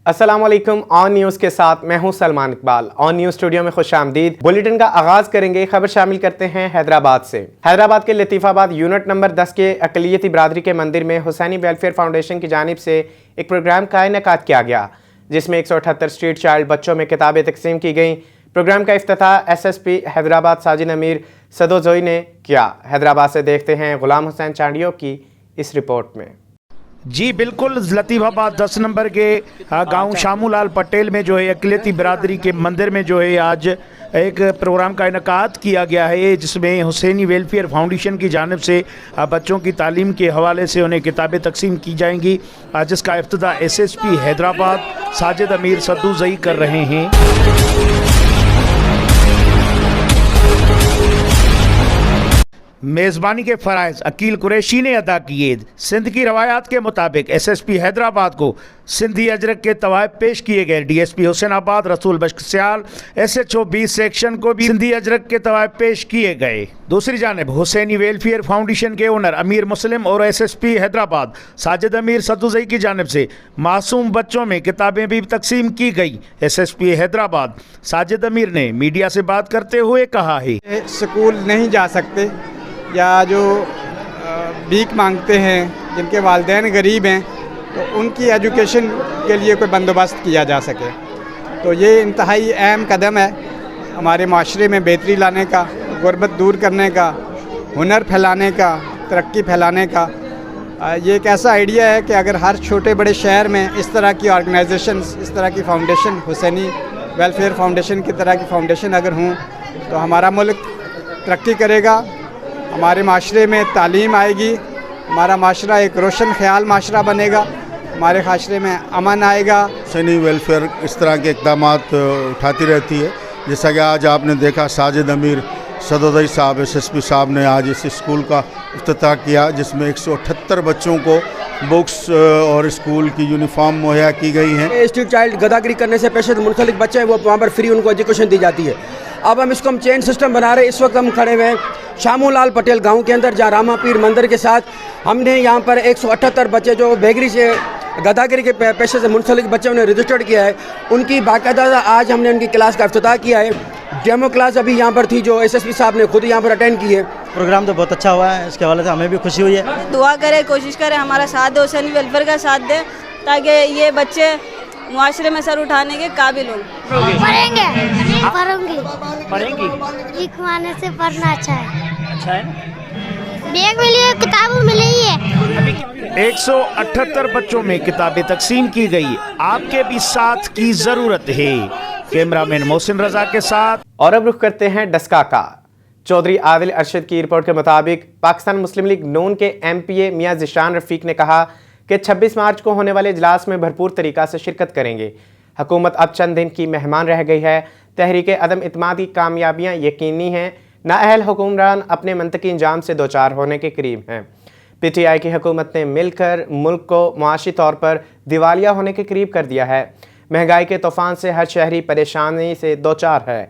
अस्सलाम वालेकुम। On news के साथ मैं हूं Salman Iqbal. On news studio में खुश आमदीद। बुलेटिन का आगाज करेंगे। खबर शामिल करते हैं हैदराबाद से। हैदराबाद के लतीफ़ाबाद यूनिट नंबर 10 के अक़लियती बिरादरी के मंदिर में हुसैनी वेलफेयर फाउंडेशन की जानिब से एक प्रोग्राम का इनेकाद किया गया, जिसमें 178 स्ट्रीट चाइल्ड बच्चों में किताबें तकसीम की गईं। प्रोग्राम का इफ्तिताह SSP हैदराबाद साजिद अमीर सदोजोई ने किया। हैदराबाद से देखते हैं गुलाम हुसैन चांडियो की इस रिपोर्ट में। जी बिल्कुल, लतीफ़ाबाद 10 नंबर के गांव शामूलाल पटेल में जो है अक़लियती बिरादरी के मंदिर में जो है आज एक प्रोग्राम का इनेकाद किया गया है, जिसमें हुसैनी वेलफेयर फाउंडेशन की जानिब से बच्चों की तालीम के हवाले से उन्हें किताबें तकसीम की जाएंगी, जिसका इफ्तिताह SSP हैदराबाद साजिद अमीर सदोजई कर रहे हैं। मेज़बानी के फ़राइज़ अकील कुरैशी ने अदा किए। सिंध की रवायात के मुताबिक SSP हैदराबाद को सिंधी अजरक के तवाइफ पेश किए गए। DSP हुसैनाबाद रसूल बख्शियाल SHO 20 सेक्शन को भी सिंधी अजरक के तवाइफ पेश किए गए। दूसरी जानिब हुसैनी वेलफेयर फाउंडेशन के ओनर अमीर मुस्लिम और SSP हैदराबाद साजिद अमीर सदोजई की जानिब से मासूम बच्चों में किताबें भी तकसीम की गई। SSP हैदराबाद साजिद अमीर ने मीडिया से बात करते हुए कहा है, स्कूल नहीं जा सकते या जो भीख मांगते हैं, जिनके वालिदैन गरीब हैं, तो उनकी एजुकेशन के लिए कोई बंदोबस्त किया जा सके, तो ये इंतहाई अहम कदम है हमारे माशरे में बेहतरी लाने का, गुर्बत दूर करने का, हुनर फैलाने का, तरक्की फैलाने का। ये एक ऐसा आइडिया है कि अगर हर छोटे बड़े शहर में इस तरह की ऑर्गेनाइजेशंस, इस तरह की फाउंडेशन, हुसैनी वेलफेयर फाउंडेशन की तरह की फाउंडेशन अगर हों तो हमारा मुल्क तरक्की करेगा, हमारे माशरे में तालीम आएगी, हमारा माशरा एक रोशन ख्याल माशरा बनेगा, हमारे माशरे में अमन आएगा। हुसैनी वेलफेयर इस तरह के इक़दामात उठाती रहती है। जैसा कि आज आपने देखा साजिद अमीर सदोजई साहब SSP साहब ने आज इस स्कूल का इफ्तिताह किया, जिसमें 178 बच्चों को बुक्स और स्कूल की यूनिफॉर्म मुहैया की गई हैं। स्ट्रीट चाइल्ड गदागिरी करने से पेशे मुनसलिक बच्चे हैं, वो वहाँ पर फ्री उनको एजुकेशन दी जाती है। अब हम इसको चेन सिस्टम बना रहे हैं। इस वक्त हम खड़े हुए हैं शामूलाल पटेल गांव के अंदर, जहाँ रामा पीर मंदिर के साथ हमने यहाँ पर 178 बच्चे जो बेगरी से गदागिरी के पेशे से मुनसलिक बच्चे उन्हें रजिस्टर्ड किया है, उनकी बाकायदा आज हमने उनकी क्लास का इफ्तिताह किया है। डेमो क्लास अभी यहाँ पर थी जो SSP साहब ने खुद यहाँ पर अटेंड की है। प्रोग्राम तो बहुत अच्छा हुआ है, इसके हवाले से हमें भी खुशी हुई है। दुआ करें, कोशिश करें, हमारा साथ दे, हुसैनी वेलफेयर का साथ दें, ताकि ये बच्चे मुआशरे में सर उठाने के काबिल हों। पढ़ेंगे लिखवाने से पढ़ना अच्छा है। बैग मिली है, किताबें मिली है। 178 बच्चों में किताबें तकसीम की गई। आपके भी साथ की जरूरत है। कैमरामैन मोहसिन रजा के साथ। और अब रुख करते हैं डस्का का। चौधरी आदिल अरशद की रिपोर्ट के मुताबिक पाकिस्तान मुस्लिम लीग नून के MPA मियां ज़िशान रफ़ीक ने कहा कि 26 मार्च को होने वाले इजलास में भरपूर तरीक़ा से शिरकत करेंगे। हुकूमत अब चंद दिन की मेहमान रह गई है। तहरीक अदम इत्मीद की कामयाबियाँ यकीनी हैं। नाअहल हुक्मरान अपने मंतकी इंजाम से दो चार होने के करीब हैं। PTI की हुकूमत ने मिलकर मुल्क को मुआशी तौर पर दिवालिया होने के करीब कर दिया है। महंगाई के तूफ़ान से हर शहरी परेशानी से दो चार है।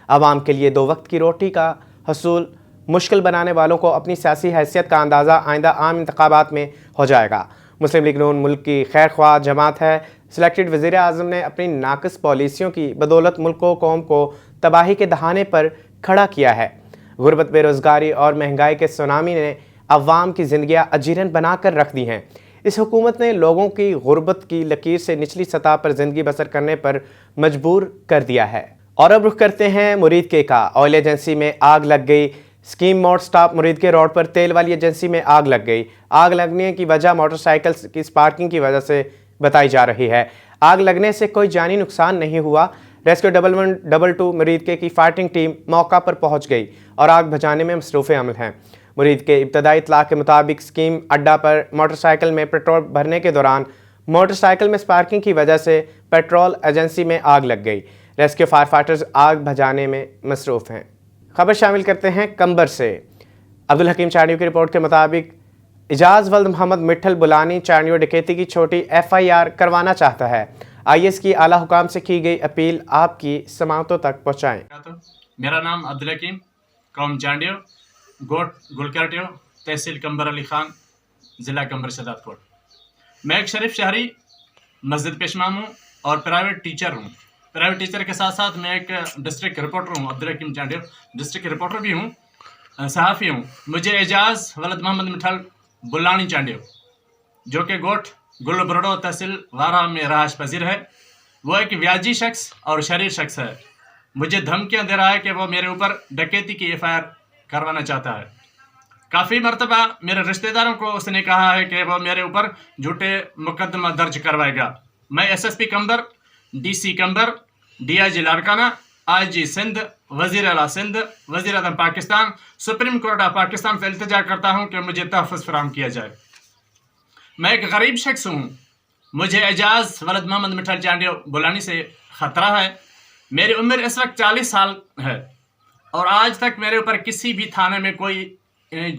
आवाम के लिए दो वक्त की रोटी का हसूल मुश्किल बनाने वालों को अपनी सियासी हैसियत का अंदाज़ा आइंदा आम इंतखाबात में हो जाएगा। मुस्लिम लीग नून मुल्क की खैर ख्वाह जमात है। सिलेक्टेड वज़ीर आज़म ने अपनी नाक़िस पॉलिसियों की बदौलत मुल्क को कौम को तबाही के दहाने पर खड़ा किया है। गुर्बत, बेरोज़गारी और महंगाई के सुनामी ने अवाम की ज़िंदगियाँ अजीरन बना कर रख दी हैं। इस हुकूमत ने लोगों की गुर्बत की लकीर से निचली सतह पर ज़िंदगी बसर करने पर मजबूर कर दिया है। और अब रुख करते हैं मुरीद के का। ऑयल एजेंसी में आग लग गई। स्कीम मोड स्टॉप मुरीद के रोड पर तेल वाली एजेंसी में आग लग गई। आग लगने की वजह मोटरसाइकिल की स्पार्किंग की वजह से बताई जा रही है। आग लगने से कोई जानी नुकसान नहीं हुआ। रेस्क्यू 1122 मुरीद के की फाइटिंग टीम मौका पर पहुंच गई और आग बुझाने में मसरूफ़ अमल हैं। मुरीद के इब्तदाई इत्तला के मुताबिक स्कीम अड्डा पर मोटरसाइकिल में पेट्रोल भरने के दौरान मोटरसाइकिल में स्पार्किंग की वजह से पेट्रोल एजेंसी में आग लग गई। रेस्क्यू फायर फाइटर्स आग बुझाने में मसरूफ़ हैं। खबर शामिल करते हैं कंबर से। अब्दुल हकीम चांडियो की रिपोर्ट के मुताबिक इजाज़ वल्द मोहम्मद मिठल बुलानी चांडियो डकैती की छोटी FIR करवाना चाहता है। IS की आला हुकाम से की गई अपील आपकी समाअतों तक पहुँचाएँ। मेरा नाम अब्दुल हकीम, कौम चांडियो, गोट गुलकटियो, तहसील कंबर अली खान, ज़िला कंबर सदात कोट। मैं एक शरीफ शहरी मस्जिद पेशमाम हूँ और प्राइवेट टीचर हूँ। प्राइवेट टीचर के साथ साथ मैं एक डिस्ट्रिक्ट रिपोर्टर हूँ, अब्दुल हकीम चांडियो डिस्ट्रिक्ट रिपोर्टर भी हूँ, सहाफ़ी हूँ। मुझे एजाज़ वलद मोहम्मद मिठल बुलानी चांडियो, जो कि गोट गुल बरडो तहसील वारा में रहाश पजीर है, वो एक व्याजी शख्स और शरीर शख्स है। मुझे धमकियाँ दे रहा है कि वो मेरे ऊपर डकैती की FIR करवाना चाहता है। काफ़ी मरतबा मेरे रिश्तेदारों को उसने कहा है कि वो मेरे ऊपर झूठे मुकदमा दर्ज करवाएगा। मैं SSP कंबर, DC कंबर, DIG लाड़काना, IG सिंध, वज़ीर आला सिंध, वज़ीर आज़म Pakistan, supreme court of Pakistan से इल्तिजा करता हूँ कि मुझे तहफ़्फ़ुज़ फराहम किया जाए। मैं एक गरीब शख्स हूँ। मुझे एजाज़ वलद मोहम्मद मिठल चांडियो बुलानी से ख़तरा है। मेरी उम्र इस वक्त 40 साल है और आज तक मेरे ऊपर किसी भी थाने में कोई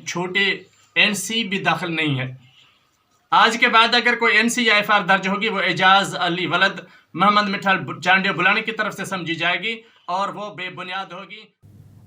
छोटी NC भी दाखिल नहीं है। आज के बाद अगर कोई NC या FIR दर्ज होगी, वो एजाज़ अली वलद मोहम्मद मिठल चांडियो बुलानी की तरफ से समझी जाएगी और वो बेबुनियाद होगी।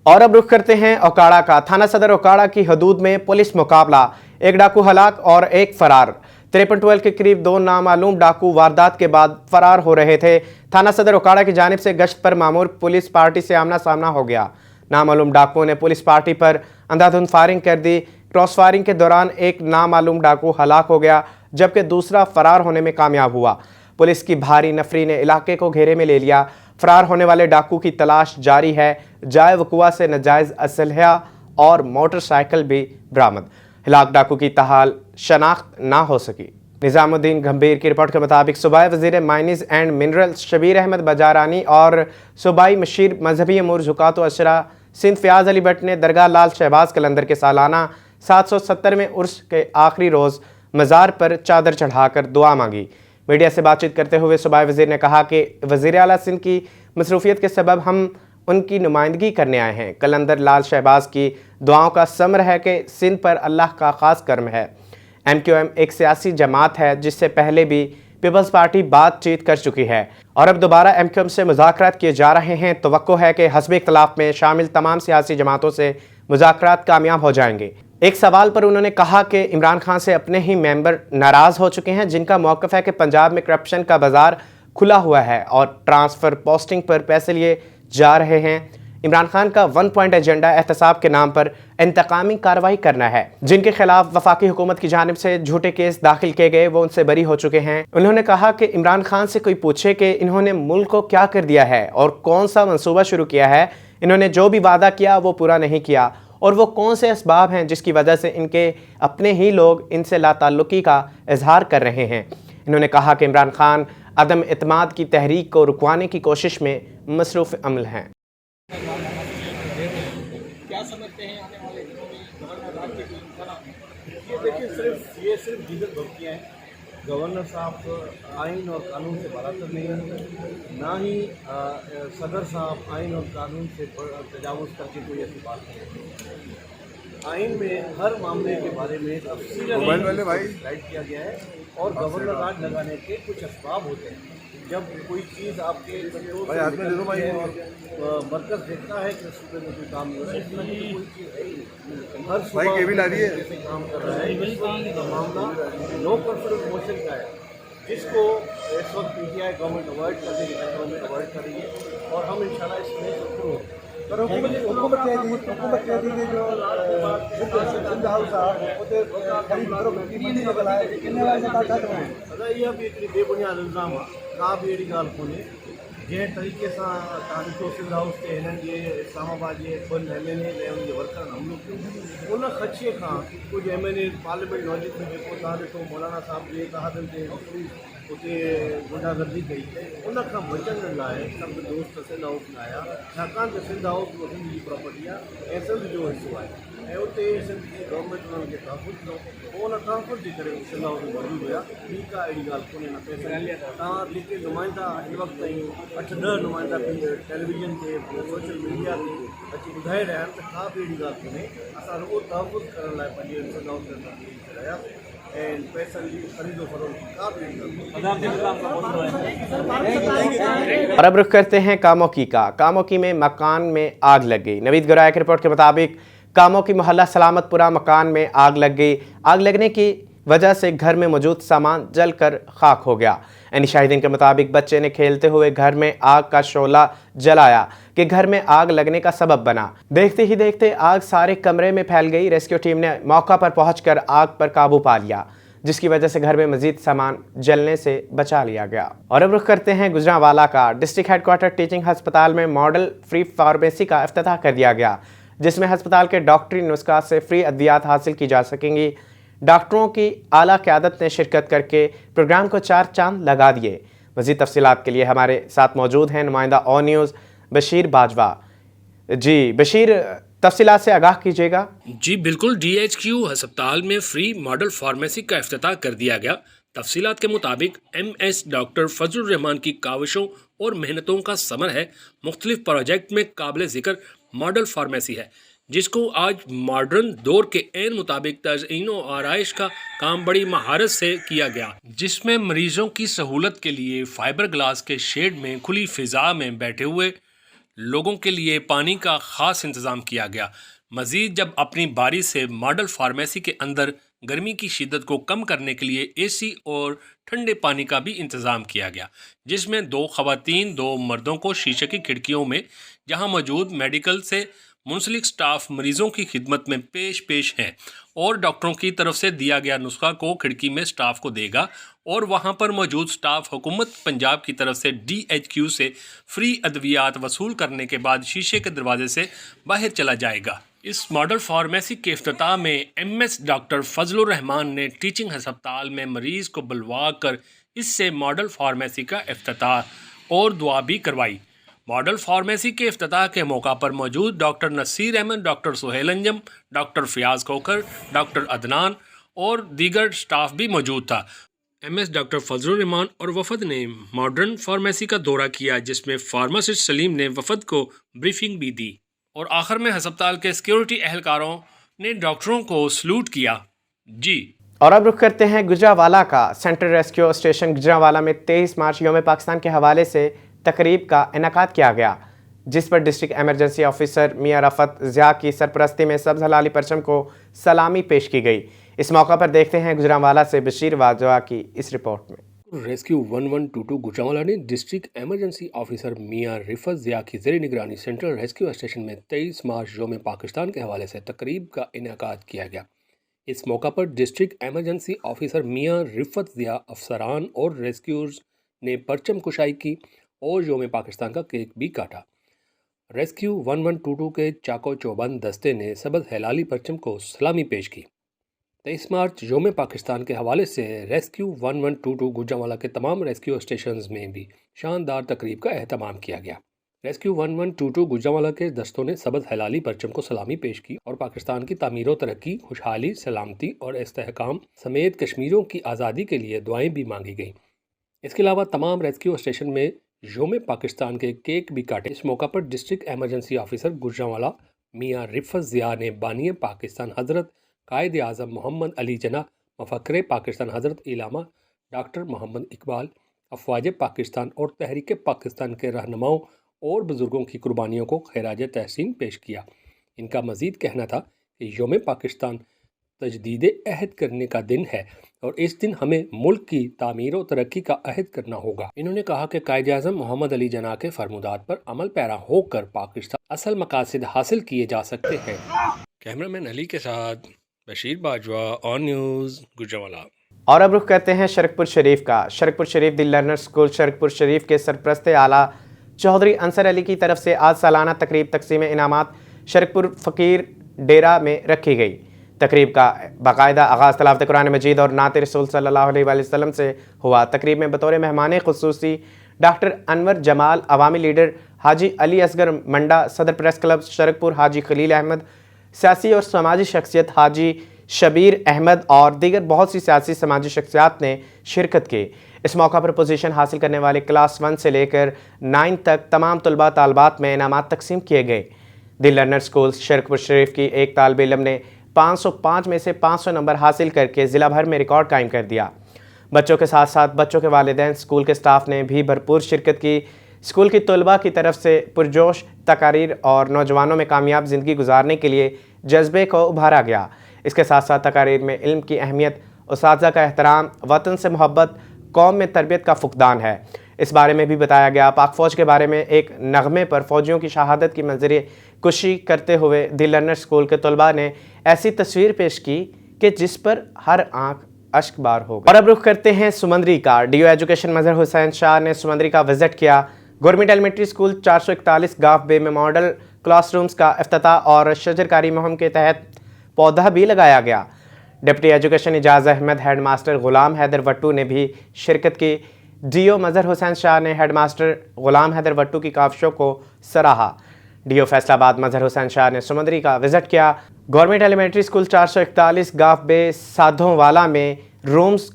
और अब रुख करते हैं ओकाड़ा का। थाना सदर ओकाड़ा की हदूद में पुलिस मुकाबला, एक डाकू हलाक और एक फरार। 53-12 के करीब 2 नामालूम डाकू वारदात के बाद फरार हो रहे थे। थाना सदर ओकाड़ा की जानिब से गश्त पर मामूर पुलिस पार्टी से आमना सामना हो गया। नामालूम डाकुओं ने पुलिस पार्टी पर अंधाधुंध फायरिंग कर दी। क्रॉस फायरिंग के दौरान एक नामालूम डाकू हलाक हो गया, जबकि दूसरा फरार होने में कामयाब हुआ। पुलिस की भारी नफरी ने इलाके को घेरे में ले लिया। फरार होने वाले डाकू की तलाश जारी है। जाए वकुआ से नाजायज़ असलहा और मोटरसाइकिल भी बरामद। हलाक डाकू की ताहाल शनाख्त ना हो सकी। निज़ामुद्दीन गंभीर की रिपोर्ट के मुताबिक सूबाई वज़ीर माइनिज़ एंड मिनरल्स शबीर अहमद बजारानी और सूबाई मशीर मजहबी अमूर ज़ुकात व अशरा सिंध फ़याज़ अली भट्ट ने दरगाह लाल शहबाज कलंदर के सालाना 770वें उर्स के आखिरी रोज़ मज़ार पर चादर चढ़ाकर दुआ मांगी। मीडिया से बातचीत करते हुए सूबाई वज़ीर ने कहा कि वज़ीर आला सिंध की मसरूफ़ियत के सबब हम उनकी नुमाइंदगी करने आए हैं। कलंदर लाल शहबाज की दुआओं का समर है कि सिंध पर अल्लाह का ख़ास करम है। MQM एक सियासी जमात है जिससे पहले भी पीपल्स पार्टी बातचीत कर चुकी है और अब दोबारा MQM से मुज़ाकरात किए जा रहे हैं। तवक्को है कि हस्ब इख्तलाफ में शामिल तमाम सियासी जमातों से मुज़ाकरात कामयाब हो जाएंगे। एक सवाल पर उन्होंने कहा कि इमरान खान से अपने ही मेंबर नाराज़ हो चुके हैं, जिनका मौक़िफ़ है कि पंजाब में करप्शन का बाज़ार खुला हुआ है और ट्रांसफ़र पोस्टिंग पर पैसे लिए जा रहे हैं। इमरान खान का 1 पॉइंट एजेंडा एहतसाब के नाम पर इंतकामी कार्रवाई करना है। जिनके खिलाफ वफाकी हुकूमत की जानिब से झूठे केस दाखिल किए गए वो उनसे बरी हो चुके हैं। उन्होंने कहा कि इमरान खान से कोई पूछे कि इन्होंने मुल्क को क्या कर दिया है और कौन सा मंसूबा शुरू किया है। इन्होंने जो भी वादा किया वो पूरा नहीं किया और वो कौन से असबाब हैं जिसकी वजह से इनके अपने ही लोग इनसे लाताल्लुकी का इजहार कर रहे हैं। इन्होंने कहा कि इमरान खान अदम एतमाद की तहरीक को रुकवाने की कोशिश में मसरूफ़ अमल हैं। क्या समझते हैं आने वाले दिनों में गवर्नर राज्य की इंतजाम? ये देखिए ये सिर्फ दीगर धमकियाँ हैं। गवर्नर साहब आइन और कानून से बरातर नहीं है, ना ही सदर साहब आइन और कानून से तजावुज़ करके कोई ऐसी बात नहीं। आइन में हर मामले के बारे में तफसीलन गाइड किया गया है और गवर्नर राज लगाने के कुछ असबाब होते हैं। जब कोई चीज़ आपके मरकज़ देखता है कि सूबे में कोई काम हो रहा है, कोई चीज़ है ही हर सुबह जैसे काम कर रहा है। इस वक्त मामला नो कॉन्फिडेंस मोशन का है, जिसको इस वक्त PTI गवर्नमेंट अवॉइड करने के चक्कर में अवॉइड कर रही है और हम इंशाल्लाह इसमें सफल होंगे। पर हुकूमत कहती है जो इहा बि हिकिड़ी बेबुनियाद इल्ज़ाम आहे। का बि अहिड़ी ॻाल्हि कोन्हे। जंहिं तरीक़े सां तव्हां ॾिठो सिंध हाउस ते हिननि जे इस्लामाबाद जे 2 MNA ऐं उनजे वर्करनि हमलो कयो, उन ख़दशे खां कुझु MNA पार्लियामेंट लॉजिक में जेको तव्हां ॾिठो मौलाना साहब जे तहतनि ते उते गुंडागर्दी कई, उन खां बचण लाइ सभु दोस्त सिंध हाउस में आया, छाकाणि त सिंध हाउस उहो सिंध जी प्रॉपर्टी आहे ऐं सिंध जो हिसो आहे ऐं उते सिंध जी गवर्नमेंट उन्हनि खे तहफ़ुज़ ॾिनो। पोइ उन तहफ़ुज़ जे करे सिंध हाउस में मौजूदु हुया। ठीकु आहे, अहिड़ी ॻाल्हि कोन्हे। न पैसे तव्हां जेके नुमाइंदा हिन वक़्तु ताईं 8-10 नुमाइंदा टेलीविज़न ते सोशल मीडिया ते अची ॿुधाए रहिया आहिनि त का बि अहिड़ी ॻाल्हि कोन्हे। असां रुॻो तहफ़ुज़ करण लाइ पंहिंजे सिंध हाउस में तब्दीली करायासीं ऐं पैसनि जी ख़रीदो फरोख्त का बि और अब रुख करते हैं कामोकी का। कामोकी में मकान में आग लग गई। नवीद गुराया की रिपोर्ट के मुताबिक कामोकी मोहल्ला सलामतपुरा मकान में आग लग गई। आग लगने की वजह से घर में मौजूद सामान जलकर खाक हो गया। यानी शाहिदीन के मुताबिक बच्चे ने खेलते हुए घर में आग का शोला जलाया कि घर में आग लगने का सबब बना। देखते ही देखते आग सारे कमरे में फैल गई। रेस्क्यू टीम ने मौका पर पहुंचकर आग पर काबू पा लिया, जिसकी वजह से घर में मजीद सामान जलने से बचा लिया गया। और अब रुख करते हैं गुजरांवाला का। डिस्ट्रिक्ट हेडक्वार्टर टीचिंग अस्पताल में मॉडल फ्री फार्मेसी का इफ्तिताह कर दिया गया, जिसमें अस्पताल के डॉक्टरी नुस्खा से फ्री अद्वियात हासिल की जा सकेंगी। डॉक्टरों की आला क़यादत ने शिरकत करके प्रोग्राम को 4 चांद लगा दिए। मज़ीद तफसीलात के लिए हमारे साथ मौजूद हैं नुमाइंदा ऑन न्यूज़ बशीर बाजवा। जी बशीर, तफसीलात से आगाह कीजिएगा। जी बिल्कुल, DHQ अस्पताल में फ्री मॉडल फार्मेसी का इफ्तिताह कर दिया गया। तफसीलात के मुताबिक MS डॉक्टर फजलुर रहमान की काविशों और मेहनतों का समर है। मुख्तलिफ प्रोजेक्ट में काबिल ज़िक्र मॉडल फार्मेसी है, जिसको आज मॉडर्न दौर के ऐन मुताबिक तज़ईन और आराइश का काम बड़ी महारत से किया गया, जिसमें मरीजों की सहूलत के लिए फाइबर ग्लास के शेड में खुली फ़िज़ा में बैठे हुए लोगों के लिए पानी का ख़ास इंतज़ाम किया गया। मज़ीद जब अपनी बारी से मॉडल फार्मेसी के अंदर गर्मी की शिद्दत को कम करने के लिए AC और ठंडे पानी का भी इंतज़ाम किया गया, जिसमें 2 ख़वातीन 2 मर्दों को शीशे की खिड़कियों में जहां मौजूद मेडिकल से मुंसलिक स्टाफ मरीजों की खिदमत में पेश हैं और डॉक्टरों की तरफ से दिया गया नुस्खा को खिड़की में स्टाफ को देगा और वहां पर मौजूद स्टाफ हुकूमत पंजाब की तरफ से DHQ से फ्री अद्वियात वसूल करने के बाद शीशे के दरवाजे से बाहर चला जाएगा। इस मॉडल फार्मेसी के इफ्तिताह में MS डॉक्टर फजलुर रहमान ने टीचिंग अस्पताल में मरीज़ को बुलवा कर इससे मॉडल फार्मेसी का इफ्तिताह और दुआ भी करवाई। मॉडल फार्मेसी के इफ्तिताह के मौका पर मौजूद doctor Naseer Ahmad, doctor Suhail Anjum, doctor Fayaz Khokhar, doctor Adnan और दीगर स्टाफ भी मौजूद था। MS डॉक्टर फजलुर रहमान और वफद ने मॉडर्न फार्मेसी का दौरा किया, जिसमें फार्मासिस्ट सलीम ने वफद को ब्रीफिंग भी दी और आखिर में अस्पताल के सिक्योरिटी एहलकारों ने डॉक्टरों को सलूट किया। जी और अब रुख करते हैं गुजरांवाला का। सेंट्रल रेस्क्यू स्टेशन गुजरांवाला में 23 मार्च यौम पाकिस्तान के हवाले से तकरीब का इनेकाद किया गया, जिस पर डिस्ट्रिक्ट एमरजेंसी ऑफिसर मियां रफत ज़िया की सरपरस्ती में सब्ज़ हलाली परचम को सलामी पेश की गई। इस मौका पर देखते हैं गुजरांवाला से बशीर बाजवा की इस रिपोर्ट में। रेस्क्यू 1122 गुजरांवाला ने डिस्ट्रिक्ट एमरजेंसी ऑफिसर मियां रफत ज़िया की ज़ेर निगरानी सेंट्रल रेस्क्यू स्टेशन में 23 मार्च यौम पाकिस्तान के हवाले से तकरीब का इनेकाद किया गया। इस मौका पर डिस्ट्रिक्ट एमरजेंसी ऑफिसर मियां रफत ज़िया, अफसरान और रेस्क्यूज़ ने परचम कुशाई की और यौम पाकिस्तान का केक भी काटा। रेस्क्यू 1122 के चाको चौबंद दस्ते ने सबज हलाली परचम को सलामी पेश की। 23 मार्च यौम पाकिस्तान के हवाले से रेस्क्यू 1122 गुजरांवाला के तमाम रेस्क्यू स्टेशंस में भी शानदार तकरीब का एहतमाम किया गया। रेस्क्यू 1122 गुजरांवाला के दस्तों ने सबज हलाली परचम को सलामी पेश की और पाकिस्तान की तामीर व तरक्की, खुशहाली, सलामती और इस्तेहकाम समेत कश्मीरियों की आज़ादी के लिए दुआएं भी मांगी गईं। इसके अलावा तमाम रेस्क्यू स्टेशन में यौम पाकिस्तान के केक भी काटे। इस मौका पर डिस्ट्रिक्ट एमरजेंसी ऑफिसर गुजरांवाला मियां रफत ज़िया ने बानी पाकिस्तान हज़रत कायद आज़म मोहम्मद अली जना, मफक्र पाकिस्तान हज़रत इलामा डॉक्टर मोहम्मद इकबाल, अफवाज पाकिस्तान और तहरीक पाकिस्तान के रहनुमाओं और बुज़ुर्गों की कुर्बानियों को खैराज तहसीन पेश किया। इनका मज़ीद कहना था कि यौम पाकिस्तान तजदीद अहद करने का दिन है और इस दिन हमें मुल्क की तामीर और तरक्की का अहद करना होगा। इन्होंने कहा कि कायद आज़म मोहम्मद अली जना के फरमुदात पर अमल पैरा होकर पाकिस्तान असल मकासद हासिल किए जा सकते हैं। कैमरामैन अली के साथ बशीर बाजवा, ऑन न्यूज़ गुजरांवाला। और अब रुख करते हैं शरकपुर शरीफ का। शरकपुर शरीफ दी लर्नर स्कूल शरकपुर शरीफ के सरपरस्त आला चौधरी अंसर अली की तरफ से आज सालाना तकरीब तकसीम इनामात शरकपुर फ़कीर डेरा में रखी गई। तकरीब का बाकायदा आगाज़ तलावत कुरान मजीद और नात रसूल सल्लल्लाहु अलैहि वसल्लम से हुआ। तकरीब में बतौर मेहमान खुसूसी डॉक्टर अनवर जमाल, अवामी लीडर हाजी अली असगर मंडा, सदर प्रेस क्लब शरकपुर हाजी खलील अहमद, सियासी और समाजी शख्सियत हाजी शबीर अहमद और दीगर बहुत सी सियासी समाजी शख्सियात ने शिरकत की। इस मौका पर पोजीशन हासिल करने वाले क्लास 1 से लेकर 9 तक तमाम तलबा तालबात में इनामात तकसीम किए गए। दी लर्नर स्कूल शरकपुर शरीफ की एक तालिब इल्म ने 505 में से 500 नंबर हासिल करके ज़िला भर में रिकॉर्ड कायम कर दिया। बच्चों के साथ साथ बच्चों के वालिदैन, स्कूल के स्टाफ ने भी भरपूर शिरकत की। स्कूल की तलबा की तरफ से पुरजोश तकारीर और नौजवानों में कामयाब ज़िंदगी गुजारने के लिए जज्बे को उभारा गया। इसके साथ साथ तकारीर में इल्म की अहमियत, उस्ताज़ा का एहतराम, वतन से मोहब्बत, قوم میں تربیت کا فقدان ہے۔ اس بارے میں بھی بتایا گیا۔ پاک فوج کے بارے میں ایک نغمے پر فوجیوں کی شہادت کی منظر کشی کرتے ہوئے دی لرنر اسکول کے طلباء نے ایسی تصویر پیش کی کہ جس پر ہر آنکھ اشک بار ہو گئی۔ اور اب رخ کرتے ہیں سمندری کا۔ ڈی او ایجوکیشن مظہر حسین شاہ نے سمندری کا وزٹ کیا۔ گورنمنٹ ایلیمنٹری اسکول 441 گاف بے میں ماڈل کلاس رومز کا افتتاح اور شجرکاری مہم کے تحت پودا بھی لگایا گیا۔ ڈپٹی ایجوکیشن اعجاز احمد، ہیڈ ماسٹر غلام حیدر وٹو نے بھی شرکت کی۔ ڈی او مظہر حسین شاہ نے ہیڈ ماسٹر غلام حیدر وٹو کی کاوشوں کو سراہا۔ ڈی او فیصل آباد مظہر حسین شاہ نے سمندری کا وزٹ کیا۔ گورنمنٹ ایلیمنٹری اسکول 441 گاف بے سادھوں والا میں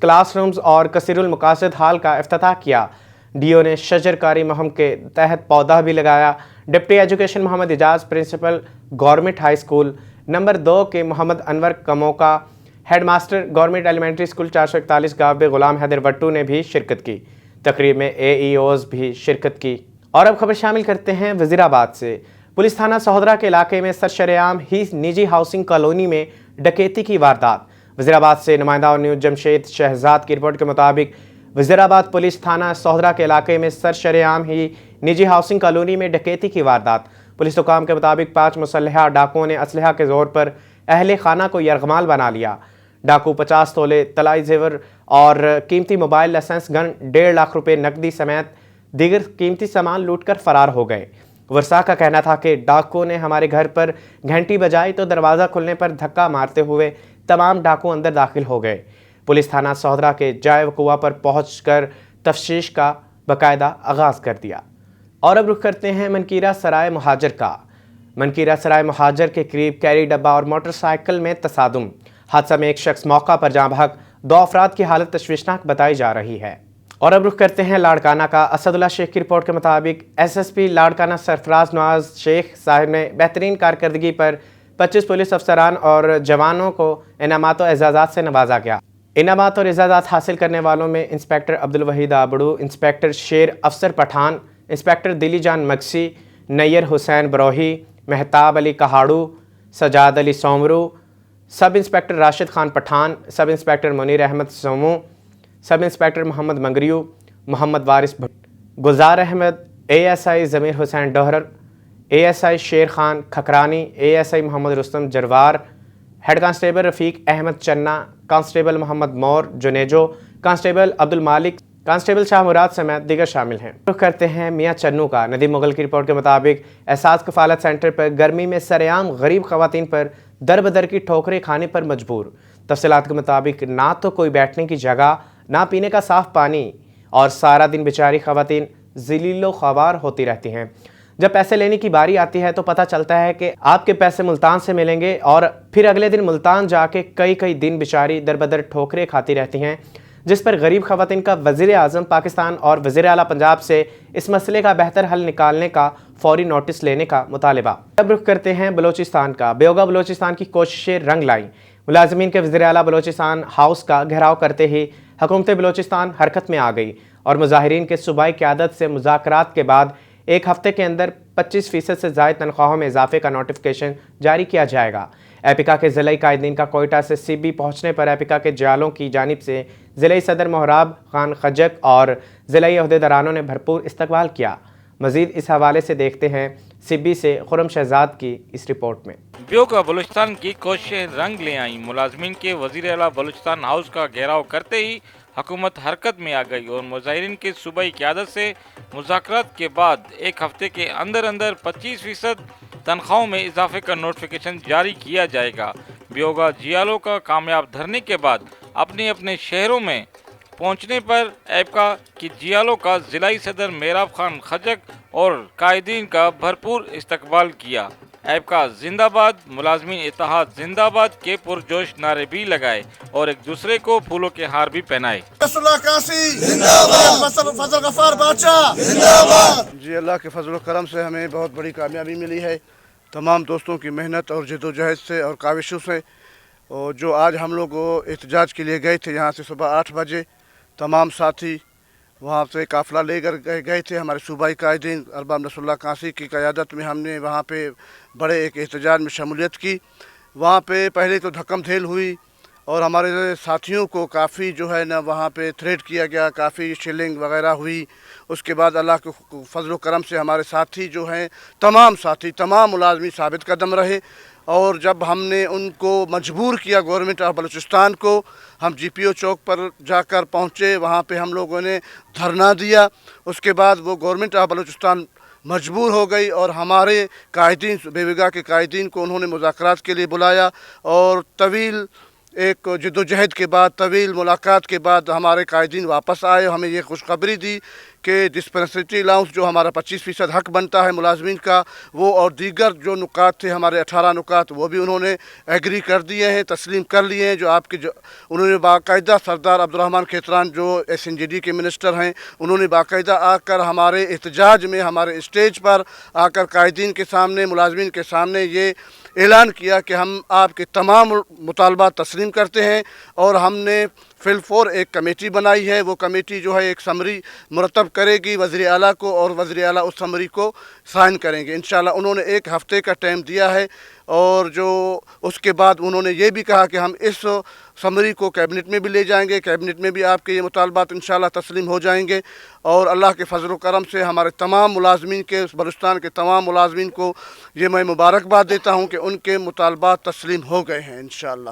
کلاس رومز اور کثیر المقاصد ہال کا افتتاح کیا۔ ڈی او نے شجرکاری مہم کے تحت پودا بھی لگایا۔ Deputy education Muhammad Ejaz, principal government high school نمبر 2 کے Muhammad Anwar Kamoka, head master government elementary school 441 گاف بے غلام حیدر وٹو نے بھی شرکت کی۔ تقریب میں اے ای اوز بھی شرکت کی۔ اور اب خبر شامل کرتے ہیں وزیر آباد سے۔ پولیس تھانہ سہودرہ کے علاقے میں سرشریعام ہی نجی ہاؤسنگ کالونی میں ڈکیتی کی واردات۔ وزیر آباد سے نمائندہ اور نیوز جمشید شہزاد کی رپورٹ کے مطابق وزیر آباد پولیس تھانہ سہودرہ کے علاقے میں سرشریعام ہی نجی ہاؤسنگ کالونی میں ڈکیتی کی واردات۔ پولیس حکام کے مطابق 5 مسلحہ ڈاکوؤں نے اسلحہ کے زور پر اہل خانہ کو یرغمال بنا لیا۔ ڈاکو 50 تولے طلائی زیور اور قیمتی موبائل، لائسنس گن، 1.5 لاکھ روپے نقدی سمیت دیگر قیمتی سامان لوٹ کر فرار ہو گئے۔ ورثاء کا کہنا تھا کہ ڈاکو نے ہمارے گھر پر گھنٹی بجائی تو دروازہ کھلنے پر دھکا مارتے ہوئے تمام ڈاکو اندر داخل ہو گئے۔ پولیس تھانہ سہودرہ کے جائے وقوع پر پہنچ کر تفتیش کا باقاعدہ آغاز کر دیا۔ اور اب رخ کرتے ہیں منکیرہ سرائے مہاجر کا۔ منکیرہ سرائے مہاجر کے قریب کیری ڈبہ اور موٹر سائیکل میں تصادم۔ حادثہ میں ایک شخص موقع پر جاں بحق، 2 افراد کی حالت تشویشناک بتائی جا رہی ہے۔ اور اب رخ کرتے ہیں لاڑکانہ کا۔ اسد اللہ شیخ کی رپورٹ کے مطابق ایس ایس پی لاڑکانہ سرفراز نواز شیخ صاحب نے بہترین کارکردگی پر 25 پولیس افسران اور جوانوں کو انعامات و اعزازات سے نوازا گیا۔ انعامات اور اعزازات حاصل کرنے والوں میں inspector Abdul Waheed آبڑو، inspector Sher Afsar Pathan, inspector Dili Jan Magsi, Nayyar Hussain Brohi, Mehtab Ali Kaharo, Sajjad Ali Soomro, sub inspector Rashid Khan Pathan, sub inspector Munir Ahmed Somro, sub inspector Muhammad Mangrio, Muhammad Waris Gulzar Ahmad, اے ایس آئی ضمیر حسین ڈوہر، اے S I Sher Khan Khakrani, A S I Muhammad Rustam Jarwar, head constable Rafiq Ahmed Channa, constable Muhammad Mor Junejo, constable Abdul Malik, constable شاہ مراد سمیت دیگر شامل ہیں۔ رخ کرتے ہیں میاں چنو کا۔ ندیم مغل کی رپورٹ کے مطابق احساس کفالت سینٹر پر گرمی میں سرعام غریب خواتین پر در بدر کی ٹھوکریں کھانے پر مجبور۔ تفصیلات کے مطابق نہ تو کوئی بیٹھنے کی جگہ، نہ پینے کا صاف پانی، اور سارا دن بیچاری خواتین ذلیل و خوار ہوتی رہتی ہیں۔ جب پیسے لینے کی باری آتی ہے تو پتہ چلتا ہے کہ آپ کے پیسے ملتان سے ملیں گے، اور پھر اگلے دن ملتان جا کے کئی دن بیچاری در بدر ٹھوکریں کھاتی رہتی ہیں، جس پر غریب خواتین کا وزیر اعظم پاکستان اور وزیر اعلیٰ پنجاب سے اس مسئلے کا بہتر حل نکالنے کا فوری نوٹس لینے کا مطالبہ۔ اب رخ کرتے ہیں بلوچستان کا۔ بیوگا بلوچستان کی کوششیں رنگ لائیں۔ ملازمین کے وزیر اعلیٰ بلوچستان ہاؤس کا گھیراؤ کرتے ہی حکومت بلوچستان حرکت میں آ گئی اور مظاہرین کے صوبائی قیادت سے مذاکرات کے بعد 1 ہفتے کے اندر 25% سے زائد تنخواہوں میں اضافے کا نوٹیفیکیشن جاری کیا جائے گا۔ ایپیکا کے ضلعی قائدین کا کوئٹہ سے سی بی پہنچنے پر ایپیکا کے جالوں کی جانب سے ضلعی صدر محراب خان خجک اور ضلعی عہدیدارانوں نے بھرپور استقبال کیا۔ مزید اس حوالے سے دیکھتے ہیں سی بی سے خرم شہزاد کی اس رپورٹ میں۔ بیوگا بلوچستان کی کوششیں رنگ لے آئیں۔ ملازمین کے وزیر اعلیٰ بلوچستان ہاؤس کا گھیراؤ کرتے ہی حکومت حرکت میں آ گئی اور مظاہرین کے صوبائی قیادت سے مذاکرات کے بعد 1 ہفتے کے اندر 25% تنخواہوں میں اضافے کا نوٹیفیکیشن جاری کیا جائے گا۔ بیوگا جیالوں کا کامیاب دھرنے کے بعد اپنے شہروں میں پہنچنے پر ایپکا کی جیالوں کا ضلعی صدر محراب خان خجک اور قائدین کا بھرپور استقبال کیا۔ ایپکا زندہ باد، ملازمین اتحاد زندہ باد کے پرجوش نعرے بھی لگائے اور ایک دوسرے کو پھولوں کے ہار بھی پہنائے۔ جی اللہ کے فضل و کرم سے ہمیں بہت بڑی کامیابی ملی ہے، تمام دوستوں کی محنت اور جدوجہد سے اور کاوشوں سے، اور جو آج ہم لوگ احتجاج کے لیے گئے تھے یہاں سے صبح 8 بجے، تمام ساتھی وہاں سے قافلہ لے کر گئے تھے۔ ہمارے صوبائی قائدین ارباب نصر اللہ کانسی کی قیادت میں ہم نے وہاں پہ بڑے ایک احتجاج میں شمولیت کی۔ وہاں پہ پہلے تو دھکم دھیل ہوئی اور ہمارے ساتھیوں کو کافی جو ہے نا وہاں پہ تھریٹ کیا گیا، کافی شیلنگ وغیرہ ہوئی۔ اس کے بعد اللہ کے فضل و کرم سے ہمارے ساتھی جو ہیں تمام ملازمین ثابت قدم رہے، اور جب ہم نے ان کو مجبور کیا گورنمنٹ آف بلوچستان کو، ہم جی پی او چوک پر جا کر پہنچے، وہاں پہ ہم لوگوں نے دھرنا دیا۔ اس کے بعد وہ گورنمنٹ آف بلوچستان مجبور ہو گئی اور ہمارے قائدین بیوگا کے قائدین کو انہوں نے مذاکرات کے لیے بلایا، اور طویل ایک جد و جہد کے بعد، طویل ملاقات کے بعد ہمارے قائدین واپس آئے، ہمیں یہ خوشخبری دی کہ ڈسپنسری الاؤنس جو ہمارا 25% حق بنتا ہے ملازمین کا، وہ اور دیگر جو نکات تھے ہمارے 18 نکات، وہ بھی انہوں نے ایگری کر دیے ہیں، تسلیم کر لیے ہیں۔ انہوں نے باقاعدہ سردار عبدالرحمن کھیتران جو SNGD کے منسٹر ہیں، انہوں نے باقاعدہ آ کر ہمارے احتجاج میں، ہمارے اسٹیج پر آ کر قائدین کے سامنے، ملازمین کے سامنے یہ اعلان کیا کہ ہم آپ کے تمام مطالبات تسلیم کرتے ہیں، اور ہم نے فی الفور ایک کمیٹی بنائی ہے۔ وہ کمیٹی جو ہے ایک سمری مرتب کرے گی وزیر اعلیٰ کو، اور وزیر اعلیٰ اس سمری کو سائن کریں گے انشاءاللہ۔ انہوں نے 1 ہفتے کا ٹائم دیا ہے، اور جو اس کے بعد انہوں نے یہ بھی کہا کہ ہم اس سمری کو کیبنٹ میں بھی لے جائیں گے، کیبنٹ میں بھی آپ کے یہ مطالبات انشاءاللہ تسلیم ہو جائیں گے، اور اللہ کے فضل و کرم سے ہمارے تمام ملازمین کے، بلوچستان کے تمام ملازمین کو یہ میں مبارکباد دیتا ہوں کہ ان کے مطالبات تسلیم ہو گئے ہیں انشاءاللہ۔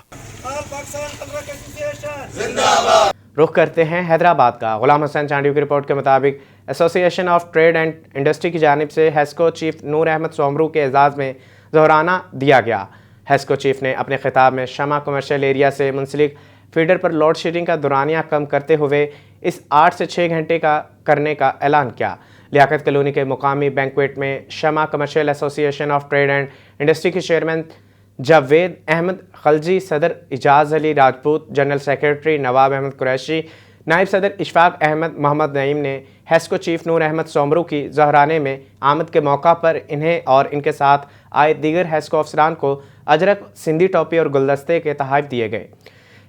رخ کرتے ہیں حیدرآباد کا۔ غلام حسین چانڈیو کی رپورٹ کے مطابق ایسوسی ایشن آف ٹریڈ اینڈ انڈسٹری کی جانب سے ہیسکو چیف نور احمد سومرو کے اعزاز میں ظہرانہ دیا گیا۔ ہیسکو چیف نے اپنے خطاب میں شمع کمرشل ایریا سے منسلک فیڈر پر لوڈ شیڈنگ کا دورانیہ کم کرتے ہوئے اس 8 سے 6 گھنٹے کا کرنے کا اعلان کیا۔ لیاقت کالونی کے مقامی بینکویٹ میں شمع کمرشل ایسوسی ایشن آف ٹریڈ اینڈ انڈسٹری کے چیئرمین جاوید احمد خلجی، صدر اعجاز علی راجپوت، جنرل سیکرٹری نواب احمد قریشی، نائب صدر اشفاق احمد محمد نعیم نے ہیسکو چیف نور احمد سومرو کی ظہرانے میں آمد کے موقع پر انہیں اور ان کے ساتھ آئے دیگر ہیسکو افسران کو اجرک، سندھی ٹوپی اور گلدستے کے تحائف دیے گئے۔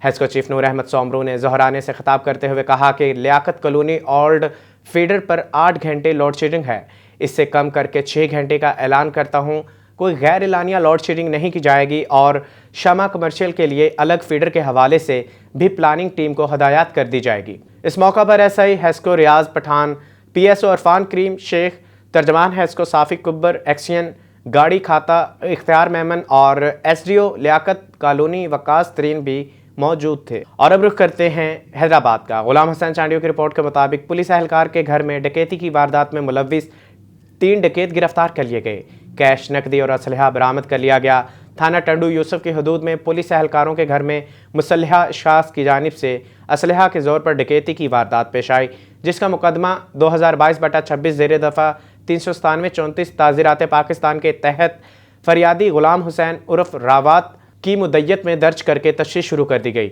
ہیسکو چیف نور احمد سومرو نے ظہرانے سے خطاب کرتے ہوئے کہا کہ لیاقت کالونی اولڈ فیڈر پر 8 گھنٹے لوڈ شیڈنگ ہے، اس سے کم کر کے 6 گھنٹے کا اعلان کرتا ہوں۔ کوئی غیر اعلانیہ لوڈ شیڈنگ نہیں کی جائے گی، اور شمع کمرشل کے لیے الگ فیڈر کے حوالے سے بھی پلاننگ ٹیم کو ہدایات کر دی جائے گی۔ اس موقع پر SI ہیسکو ریاض پٹھان، PSO عرفان کریم شیخ، ترجمان ہیسکو صافی کبر، ایکسین گاڑی کھاتا اختیار میمن اور SDO لیاقت کالونی وقاص ترین بھی موجود تھے۔ اور اب رخ کرتے ہیں حیدرآباد کا۔ غلام حسین چانڈیو کی رپورٹ کے مطابق پولیس اہلکار کے گھر میں ڈکیتی کی واردات میں ملوث 3 ڈکیت گرفتار کر لیے گئے۔ کیش، نقدی اور اسلحہ برآمد کر لیا گیا۔ تھانہ ٹنڈو یوسف کی حدود میں پولیس اہلکاروں کے گھر میں مسلحہ اشخاص کی جانب سے اسلحہ کے زور پر ڈکیتی کی واردات پیش آئی، جس کا مقدمہ 2022/26 زیر دفعہ 397-34 تعزیرات پاکستان کے تحت فریادی غلام حسین عرف راوات کی مدیت میں درج کر کے تشریح شروع کر دی گئی۔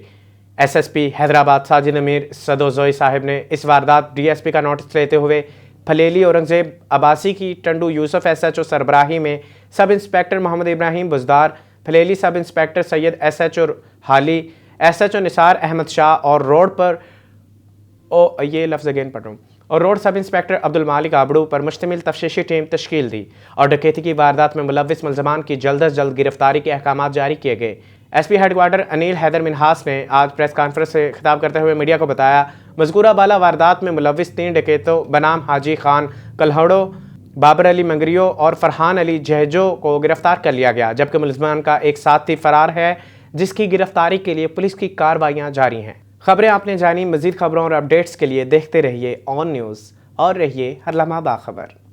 SSP حیدرآباد ساجد امیر سدوزوئی صاحب نے اس واردات DSP کا نوٹس لیتے ہوئے پھلیلی اورنگزیب عباسی کی ٹنڈو یوسف SHO سربراہی میں سب انسپیکٹر محمد ابراہیم بزدار، پھلیلی سب انسپیکٹر سید SHO حالی، SHO نثار احمد شاہ اور روڈ سب انسپیکٹر عبد المالک آبڑو پر مشتمل تفتیشی ٹیم تشکیل دی، اور ڈکیتی کی واردات میں ملوث ملزمان کی جلد از جلد گرفتاری کے احکامات جاری کیے گئے۔ SP headquarter Anil Haider Minhas نے آج پریس کانفرنس سے خطاب کرتے ہوئے میڈیا کو بتایا، مذکورہ بالا واردات میں ملوث 3 ڈکیتوں بنام حاجی خان کلہوڑو، بابر علی منگریو اور فرحان علی جہجو کو گرفتار کر لیا گیا، جبکہ ملزمان کا ایک ساتھی فرار ہے، جس کی گرفتاری کے لیے پولیس کی کارروائیاں جاری ہیں۔ خبریں آپ نے جانی، مزید خبروں اور اپڈیٹس کے لیے دیکھتے رہیے آن نیوز اور رہیے ہر لمحہ باخبر۔